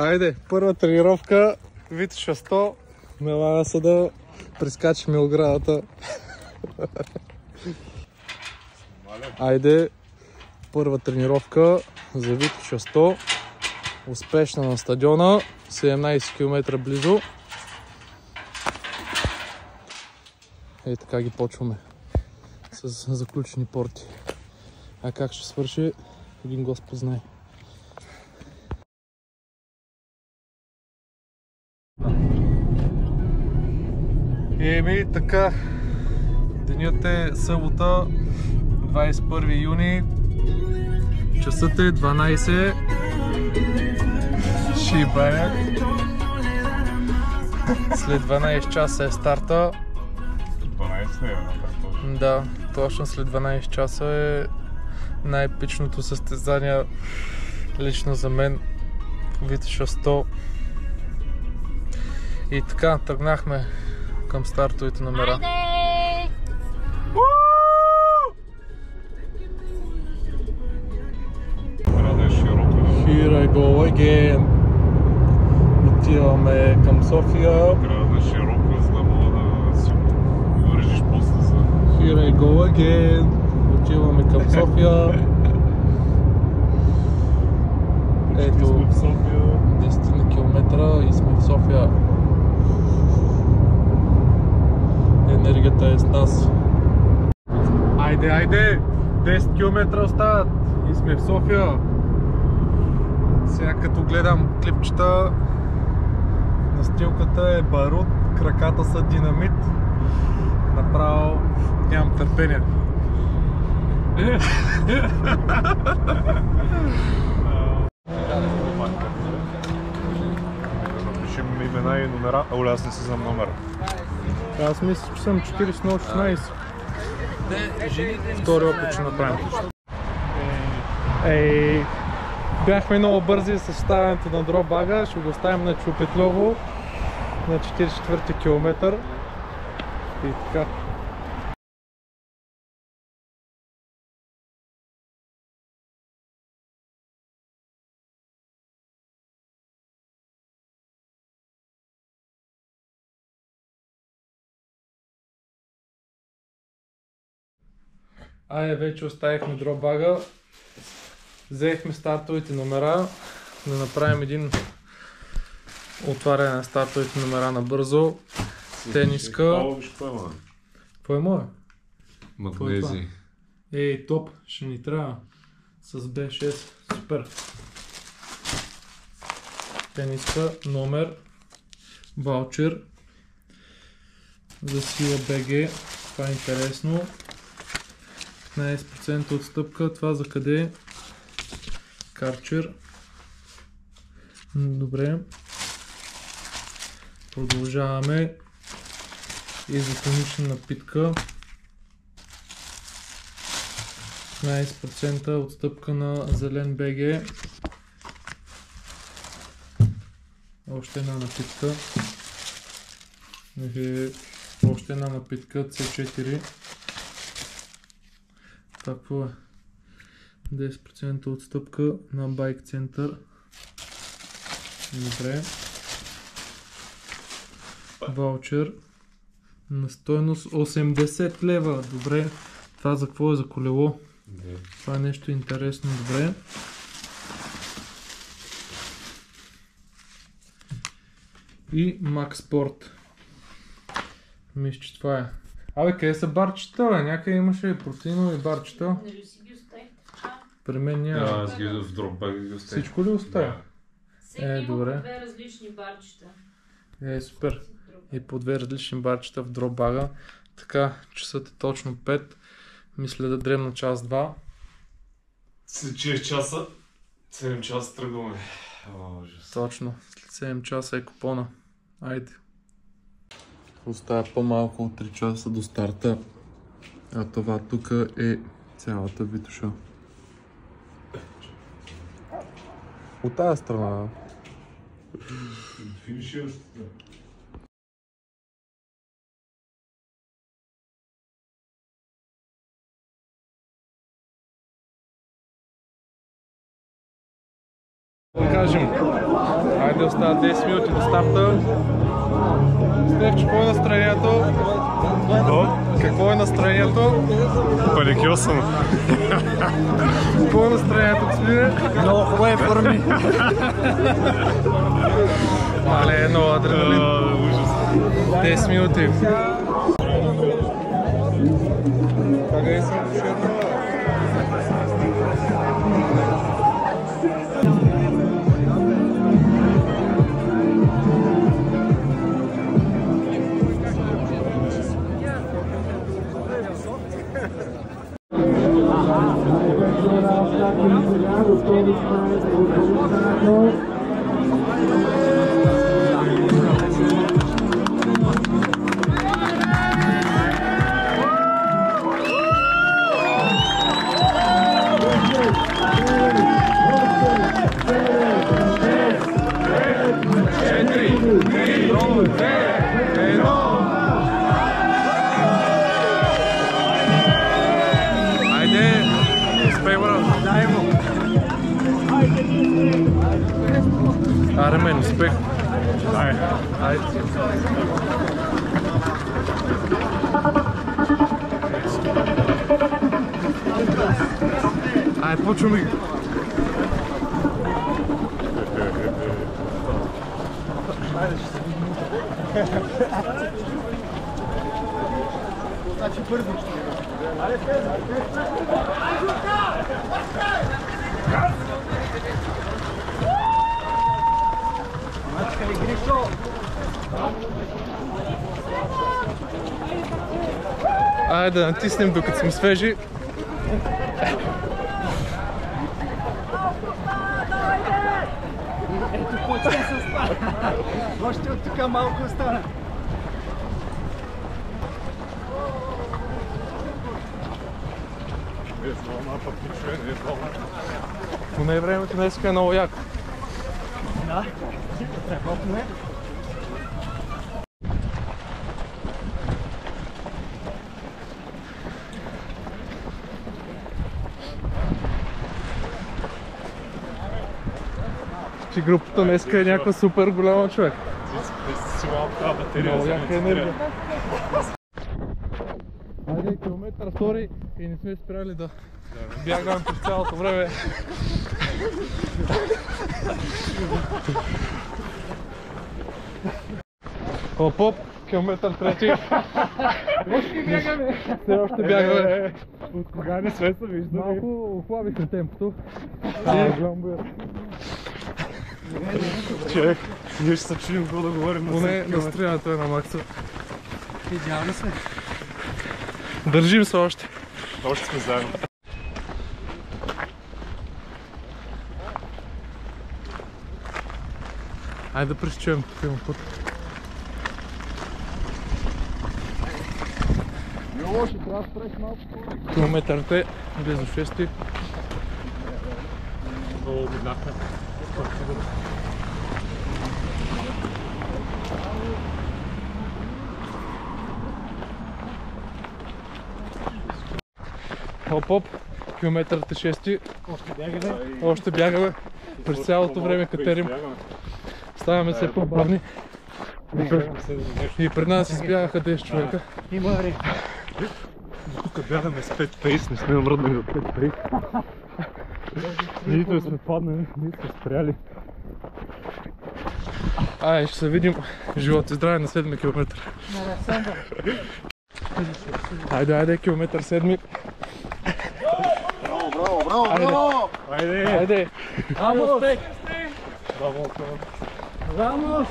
Айде, първа тренировка, Витоша 100, налага се да прескачаме оградата. Айде, първа тренировка за Витоша 100, успешна на стадиона, 17 км близо. Ей така ги почваме с заключени порти. А как ще свърши, един Господ знае. Еми така, денят е събота, 21 юни, часът е 12. Шибаняк. След 12 часа е старта. 12 не е, да, точно след 12 часа е най-епичното състезание лично за мен, Витоша 100. И така, тръгнахме към стартовите номера. Айде! Трябва да е широко. Here I go again. Отиваме към София. Трябва да е широко, за да мога да си вържиш после за... Here I go again. Отиваме към София. Ето, сме в София. 10 км и сме в София. Енергията е с нас. Айде, айде! 10 км остават и сме в София. Сега като гледам клипчета, настилката е барут, краката са динамит. Направо нямам търпение. Напишем имена и номера. Оля, аз не си знам номера. Аз мисля, че съм 40-16. Втори опит ще направим. Ей, бяхме много бързи с ставянето на дропбага. Ще го оставим на Чупетлово на 44-ти километър. И така. Айде, вече оставихме дропбага. Взехме стартовите номера. Да направим един отваряне на стартовите номера набързо. Тениска. Какво е моя? Магнези. Ей, топ, ще ни трябва с B6, супер. Тениска, номер, ваучер за сила БГ, това е интересно. 15% отстъпка, това за къде е? Карчер. Добре. Продължаваме. Изотонична напитка. 15% отстъпка на зелен БГ. Още една напитка. Още една напитка C4. Това какво е? 10% отстъпка на Байк Център. Добре. Ваучер на стойност 80 лева. Добре. Това за какво е? За колело? Това е нещо интересно. Добре. И Max Sport. Мисля, че това е. Абе, къде са барчета, бе? Някъде имаше протеинови барчета. Нали си ги оставихте в чат? При мен няма. Да, аз ги в дропбага ги оставих. Всичко ли оставя? Всеки има по добре. две различни барчета. Супер. И по две различни барчета в дропбага. Така, часът е точно 5. Мисля да дремна час-2. След 6 часа, 7 часа тръгваме. Ужас. Точно. След 7 часа е купона. Айде. Остава по-малко от 3 часа до старта. А това тук е цялата Витоша. От тази страна. Финиширащата. Така, кажем. Айде, остават 10 минути до старта. Стефчо, какво е настроението? Какво е настроението? Паникьосан. Какво е настроението, господине? Много хубави форми. Мале, много адреналин. Ужас. 10 минути. Къде съм шерна? Аре мен, успех! Айде! Айде, почваме! Значи бързо ще ги Айде да натиснем докато сме свежи. Ето почва с това. Още от тук малко остана. Поне времето днес е много яко. Да, трябва поне. Че групата днес е някаква супер голяма, човек. Много яка енергия. Айде, километър втори и не сме спряли да бягаме през цялото време. Хоп-хоп, километър трети. Още бягаме. Все още бягаме. От кога не сме се виждали? Малко охлабихме темпото. Човек, ние ще се чуем какво да говорим на Поне настроението е на макса. Идеално сме. Държим се още. Още сме заедно. Айде да пресечем, тук има път. Лошо, трябва да спреш малко. Километърите, близо 6. Много обиднахме. Хоп-хоп, километърите 6. Още бягаме. Още бягаме. През цялото време катерим. Ставаме се по-бавни. И пред нас избягаха 10 човека. Има време. Тук бягаме с 5 пейс, не сме мръднали от 5 пейс. Нито сме паднали, нито сме спряли. Ай, ще се видим. Живот и здраве на 7 километър. Айде, айде, километър 7. Браво, браво, браво! Айде! Айде! Браво, успех! Браво! Браво!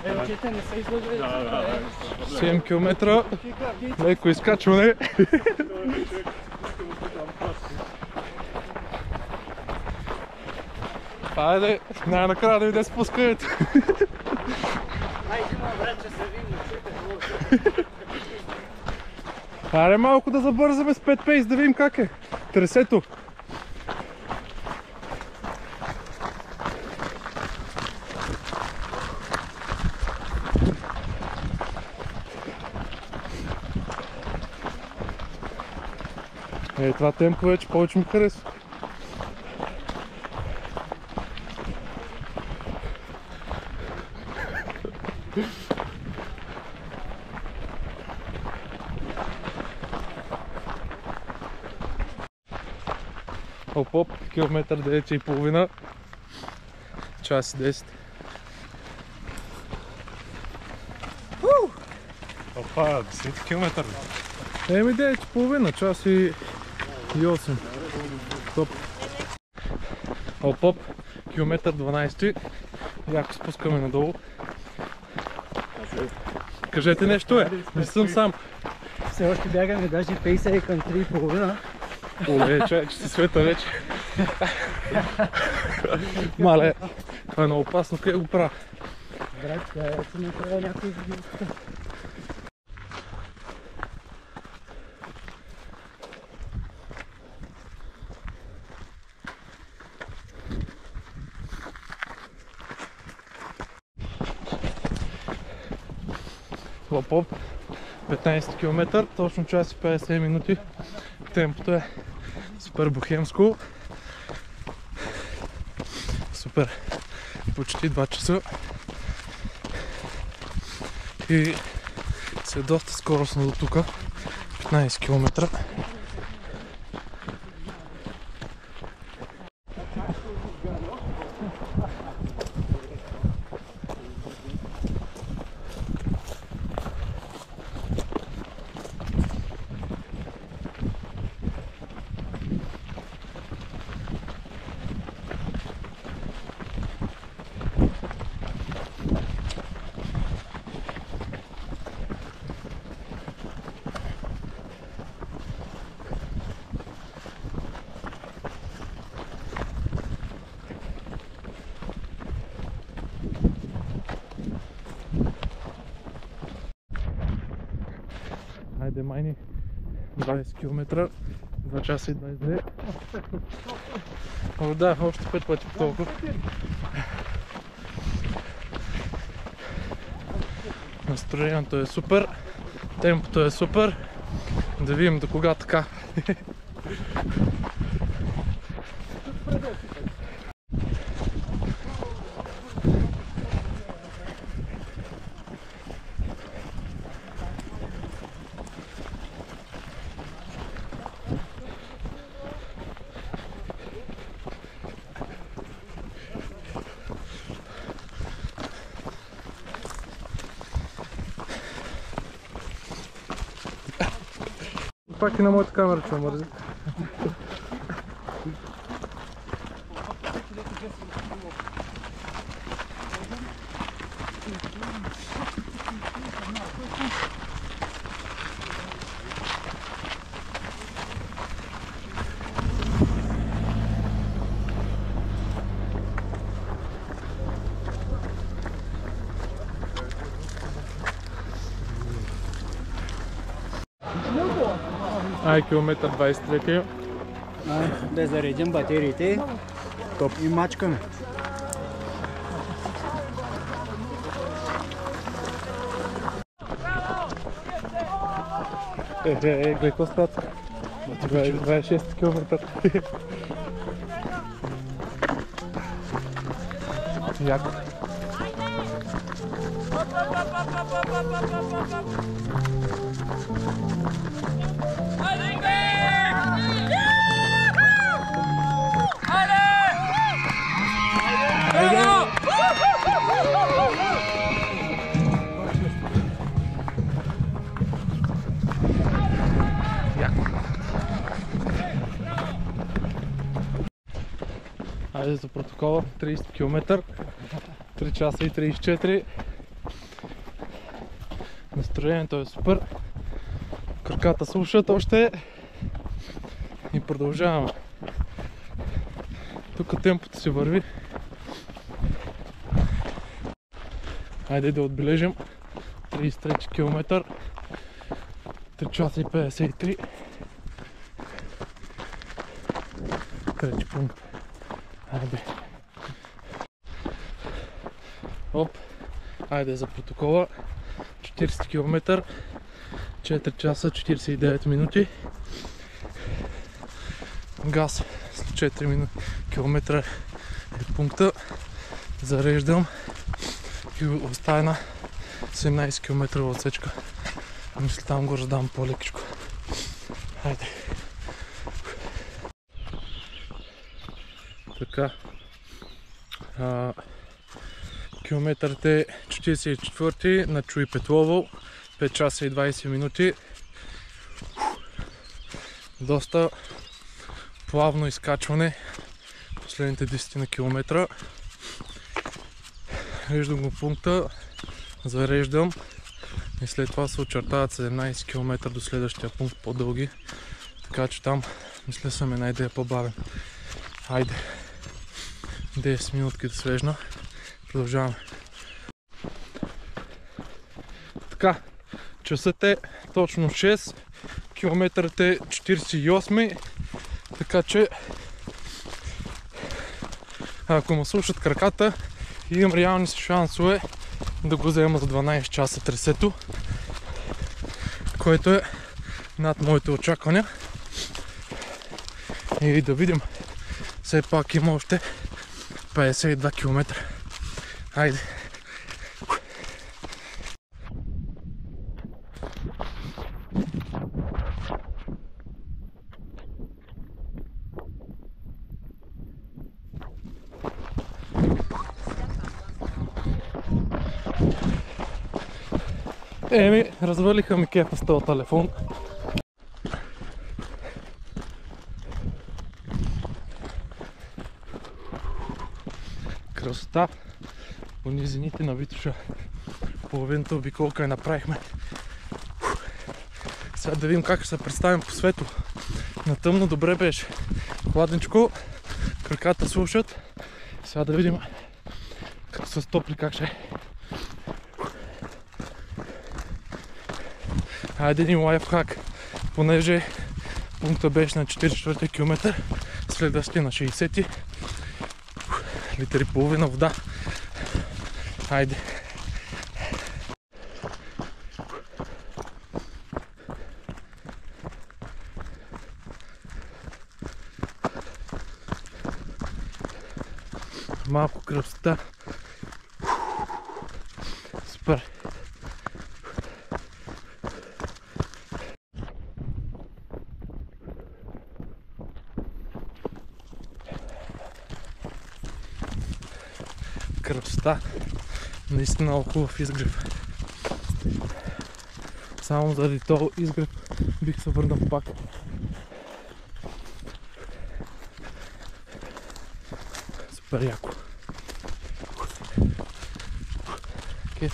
Ръчете не се излъжали. 7 километра. Леко изкачване. Айде, най-накрая да видя спускането. Айде, брат, че се видим. Айде малко да забързаме с 5 пейс, да видим как е. Тресето. Това темпо вече повече ми харесва. Оп, километър 9,5. Час и 10. Опа, 10 километър. Еми 9,5, час и 8. Топ. Оп, километър 12. Яко спускаме надолу. Кажете нещо, не съм сам. Все още бягаме даже 50 към 3,5. Оле, човек, ще се света вече. Мале, това е много опасно, къде го правя? Брат, да си направя някой видео. Оп, 15 км, точно час и 50 минути. Темпото е супер бухемско. Супер. Почти 2 часа. И се доста скоростно до тук. 15 км. Хайде, майни, 20 км, 2 часа и 22. О, да, още 5 пъти по толкова. Настроението е супер, темпото е супер. Да видим до кога така. Пак и на моята камера, че мързи. Ай, километър 23. Да заредим батериите. Топ. И мачкаме. Гледай какво става. 26 км. Яко. Айде за протокола, 30 км, 3 часа и 34. Настроението е супер. Краката слушат още. И продължаваме. Тук темпото си върви. Айде да отбележим 33 км, 3 часа и 53. Трети пункт. Айде. Оп. Айде за протокола. 40 км, 4 часа 49 минути. Газ след 4 км е пункта. Зареждам и остана 17 км отсечка. Мисля там го раздам по-лекичко. Хайде. Така. Километърът е 44 на Чуй Петлово. 5 часа и 20 минути. Доста плавно изкачване последните 10 на километра. Виждам го пункта, зареждам и след това се очертават 17 км до следващия пункт по-дълги. Така че там мисля съм една идея по-бавен. Хайде, 10 минутки да свежна. Продължаваме. Така, часът е точно 6, километърът е 48, така че ако ме слушат краката, имам реални шансове да го взема за 12 часа тресето, което е над моите очаквания. И да видим, все пак има още 52 км. Хайде! Еми, развалиха ми кефа с този телефон. Красота по низините на Витоша. Половината обиколка я направихме. Сега да видим как ще се представим по светло. На тъмно добре беше. Хладничко, краката слушат. Сега да видим като се стопли как ще е. Хайде един лайфхак, понеже пункта беше на 44 км, следващия на 60, литри и половина вода. Хайде! Малко красота. Супер! Красота, наистина много хубав изгреб. Само заради този изгреб бих се върнал пак. Супер яко. Кеф.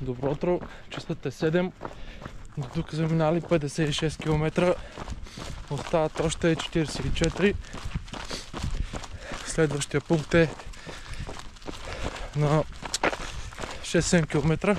Добро утро, часът е 7. До тук са минали 56 км. Остават още 44. Следващия пункт е на 6-7 км.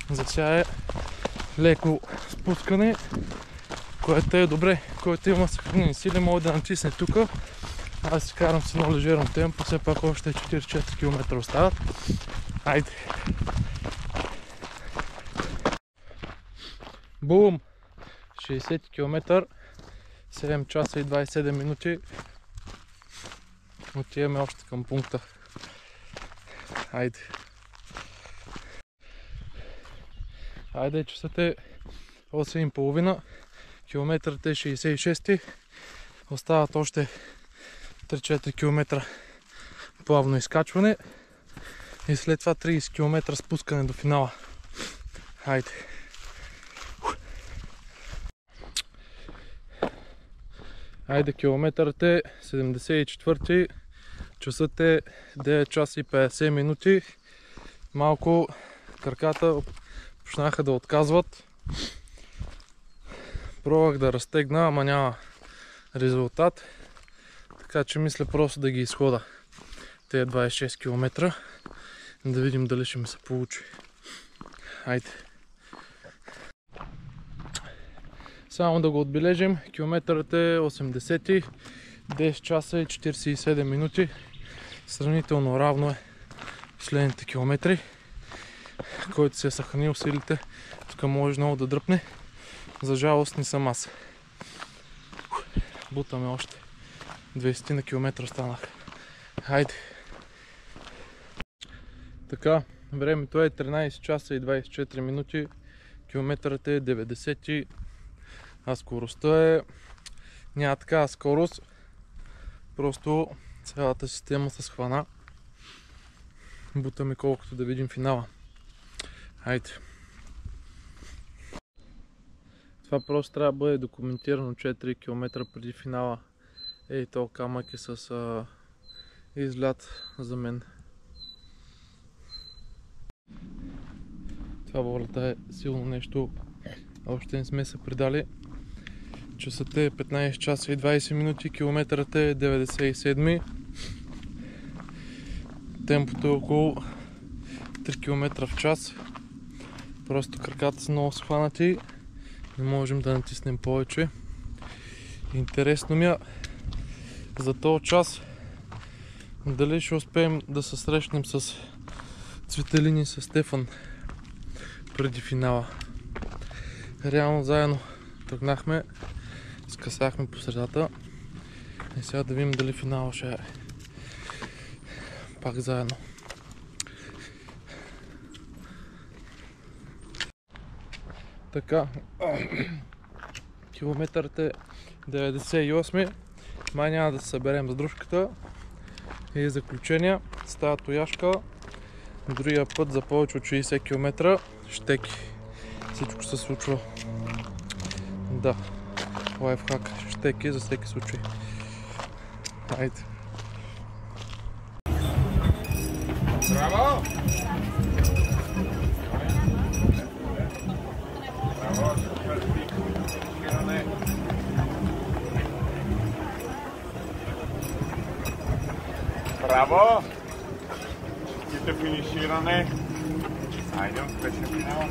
За сега е леко спускане, което е добре. Който има съхранени сили, може да натисне тук. Аз си карам с едно лежерно темпо, все пак още 44 км остават. Айде! Бум! 60 км, 7 часа и 27 минути. Отиваме още към пункта. Айде! Айде, часът е 8,5, километърът е 66. Остават още 3-4 км плавно изкачване и след това 30 км спускане до финала. Хайде! Айде, километърът е 74, часът е 9 часа и 50 минути. Малко краката почнаха да отказват. Пробвах да разтегна, ама няма резултат. Така че мисля просто да ги изхода тези 26 км. Да видим дали ще ми се получи. Айде! Само да го отбележим, километърът е 80, 10 часа и 47 минути. Сравнително равно е последните километри. Който се е съхранил силите, тук може много да дръпне. За жалост не съм аз. Бутаме още. 20 на километра станах. Хайде! Така, времето е 13 часа и 24 минути. Километърът е 90, а скоростта е... няма такава скорост. Просто цялата система се схвана. Бутаме колкото да видим финала. Хайде! Това просто трябва да бъде документирано 4 км преди финала. Ей, то камък е с излят за мен. Това волята е силно нещо. Още не сме се предали. Часът е 15 часа и 20 минути. Километърът е 97. Темпото е около 3 км в час. Просто краката са много схванати. Не можем да натиснем повече. Интересно ми е за този час дали ще успеем да се срещнем с Цветелин и с Стефан преди финала. Реално заедно тръгнахме, скъсахме по средата и сега да видим дали финала ще е пак заедно. Така, километърът е 98, май няма да се съберем с дружката и заключения с тази тояшка. Другия път за повече от 60 км щеки. Всичко се случва. Да, лайфхак, щеки за всеки случай. Хайде! Браво! Браво, супер финиширане. Браво! Честито финиширане. Айде, успешен финал.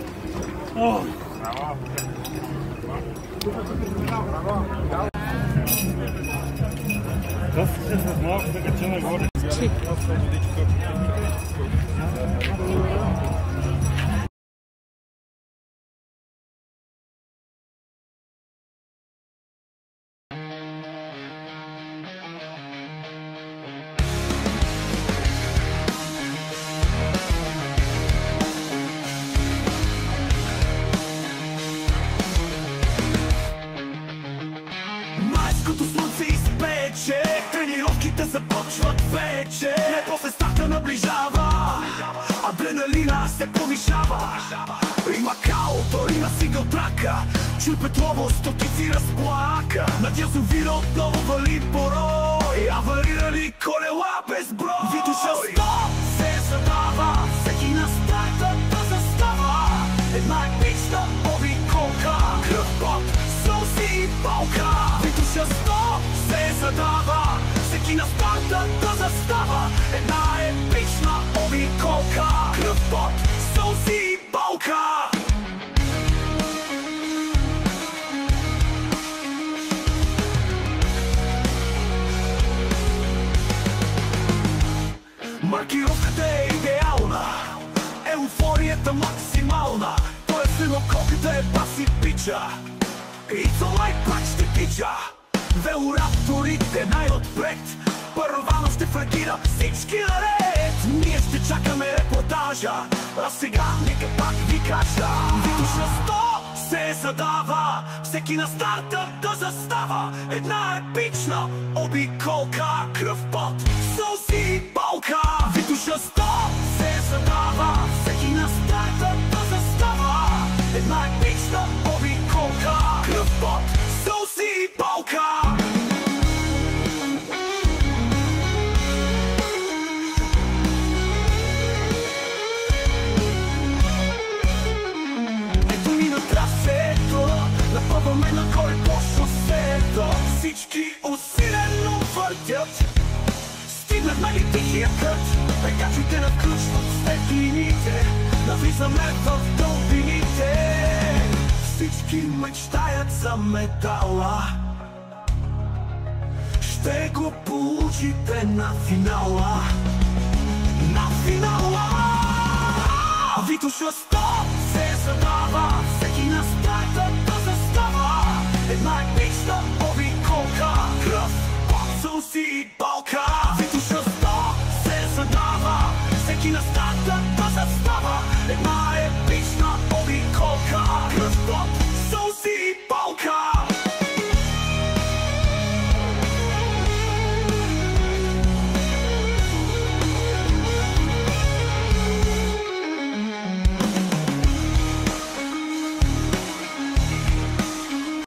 Браво! Браво! Доста се с малко да кача нагоре. Майското слънце изпече, тренировките започват вече. Не после старта наближава, адреналина се повишава. Има каото, има сингъл трака, чуй Петлово стотици разплака. Над язовира отново вали порой, аварирали колела безброй. Витоша 100 се задава, всеки на старта да застава. Една епична обиколка, кръв, пот, сълзи и болка. Витоша 100 се задава, всеки на старта да застава. Една епична обиколка, кръв, пот, сълзи и болка. Маркировката е идеална, еуфорията максимална. Той е силокопите е паси пича, It's alright, пак ще тича. Велорапторите най-отпред, Първано ще фрагира всички наред. Ние ще чакаме репортажа, а сега нека пак ви кажа. Витоша 100 се задава, всеки на старта да застава. Една епична обиколка, кръв, пот, сълзи и болка. Витоша 100 се задава, всеки на старта да застава. Една епична обиколка, кръв, пот, сълзи и болка. Напъваме нагоре по шосето, всички усилено въртят. Стигнахме ли тихия кът, пекачите наключват степините. Навлизаме в дълбините, всички мечтаят за медала. Ще го получите на финала. На финала! Витоша 100